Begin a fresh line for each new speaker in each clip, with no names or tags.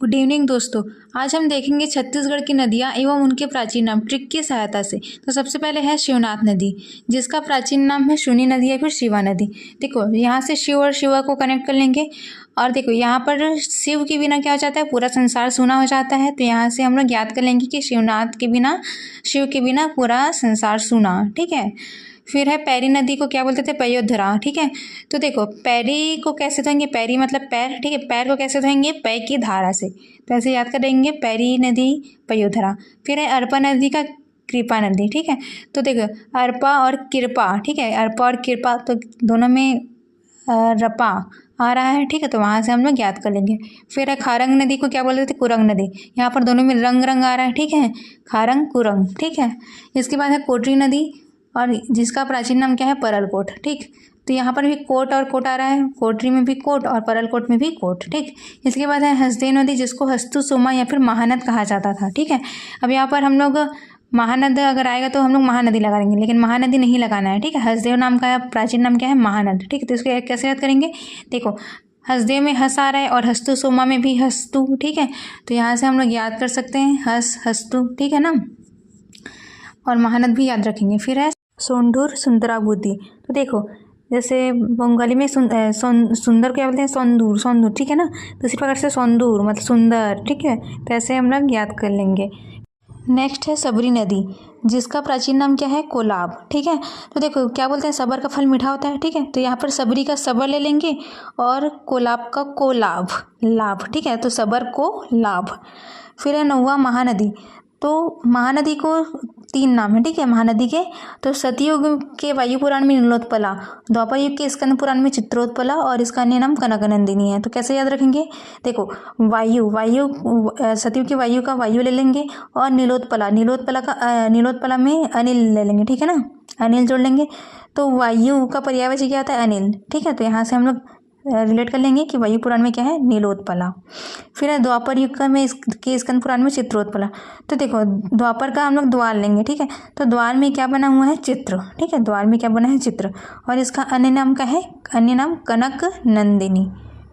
Good evening दोस्तों। आज हम देखेंगे छत्तीसगढ़ की नदियाँ एवं उनके प्राचीन नाम ट्रिक की सहायता से। तो सबसे पहले है शिवनाथ नदी, जिसका प्राचीन नाम है शूनी नदी या फिर शिवा नदी। देखो यहाँ से शिव और शिवा को कनेक्ट कर लेंगे और देखो यहाँ पर शिव के बिना क्या हो जाता है, पूरा संसार सूना हो जाता है। तो यहाँ से हम लोग याद कर लेंगे कि शिवनाथ के बिना, शिव के बिना पूरा संसार सूना। ठीक है। फिर है पैरी नदी को क्या बोलते थे, पयोधरा। ठीक है। तो देखो पैरी को कैसे धोएंगे, पैरी मतलब पैर। ठीक है। पैर को कैसे धोएंगे, पै की धारा से। तो ऐसे याद करेंगे, पैरी नदी पयोधरा। फिर है अरपा नदी का कृपा नदी। ठीक है। तो देखो अरपा और कृपा। ठीक है। अरपा और कृपा तो दोनों में रपा आ रहा है। ठीक है। तो वहाँ से हम लोग याद कर लेंगे। फिर है खारंग नदी को क्या बोलते थे, कुरंग नदी। यहाँ पर दोनों में रंग रंग आ रहा है। ठीक है। खारंग कुरंग। ठीक है। इसके बाद है कोटरी नदी, और जिसका प्राचीन नाम क्या है, परलकोट। ठीक। तो यहाँ पर भी कोट और कोट आ रहा है, कोटरी में भी कोट और परलकोट में भी कोट। ठीक। इसके बाद है हसदेव नदी, जिसको हस्तु सोमा या फिर महानद कहा जाता था। ठीक है। अब यहाँ पर हम लोग महानद अगर आएगा तो हम लोग महानदी लगा देंगे, लेकिन महानदी नहीं लगाना है। ठीक है। हसदेव नाम का प्राचीन नाम क्या है, महानद। ठीक है। तो इसको कैसे याद करेंगे, देखो हसदेव में हस आ रहा है और हस्तु सोमा में भी हस्तु। ठीक है। तो यहाँ से हम लोग याद कर सकते हैं हस हस्तु। ठीक है ना। और महानद भी याद रखेंगे। फिर है सोंढूर सुंदराबुद्धि। तो देखो जैसे बंगाली में सुंदर क्या बोलते हैं, सोंदूर। सोंदूर। ठीक है ना। तो इसी प्रकार से सोंदूर मतलब सुंदर। ठीक है। तो ऐसे हम लोग याद कर लेंगे। नेक्स्ट है सबरी नदी, जिसका प्राचीन नाम क्या है, कोलाब। ठीक है। तो देखो क्या बोलते हैं, सबर का फल मीठा होता है। ठीक है। तो यहाँ पर सबरी का सबर ले लेंगे और कोलाब का कोलाब, लाभ। ठीक है। तो सबर को लाभ। फिर है नौवा महानदी। तो महानदी को तीन नाम है। ठीक है। महानदी के तो सतयुग के वायु पुराण में नीलोत्पला, द्वापर युग के स्कंद पुराण में चित्रोत्पला और इसका अन्य नाम कनकनंदिनी है। तो कैसे याद रखेंगे, देखो वायु सतयुग के वायु का वायु ले लेंगे और नीलोत्पला में अनिल ले लेंगे। ठीक है ना। अनिल जोड़ लेंगे तो वायु का पर्यायवाची क्या होता है, अनिल। ठीक है। तो यहाँ से हम लोग रिलेट कर लेंगे कि वायु पुराण में क्या है, नीलोत्पला। फिर है द्वापर युग का में इसके स्कंद पुराण में चित्रोत्पला। तो देखो द्वापर का हम लोग द्वार लेंगे। ठीक है। तो द्वार में क्या बना हुआ है, चित्र। ठीक है। द्वार में क्या बना है, चित्र। और इसका अन्य नाम क्या है, अन्य नाम कनक नंदिनी।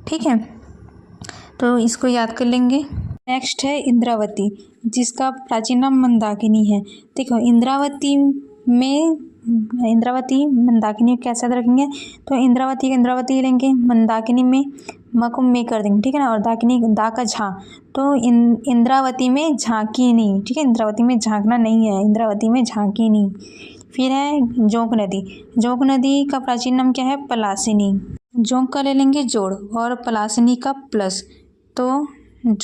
ठीक है। तो इसको याद कर लेंगे। नेक्स्ट है इंद्रावती, जिसका प्राचीन नाम मंदाकिनी है। देखो इंद्रावती मंदाकिनी कैसे याद रखेंगे, तो इंद्रावती लेंगे, मंदाकिनी में म को में कर देंगे। ठीक है ना। और दाकिनी दा का झा, तो इंद्रावती में झांकिनी। ठीक है। इंद्रावती में झांकना नहीं है, इंद्रावती में झांकिनी। फिर है जोंक नदी। जोंक नदी का प्राचीन नाम क्या है, पलासिनी। जोंक का ले लेंगे जोड़ और पलासिनी का प्लस, तो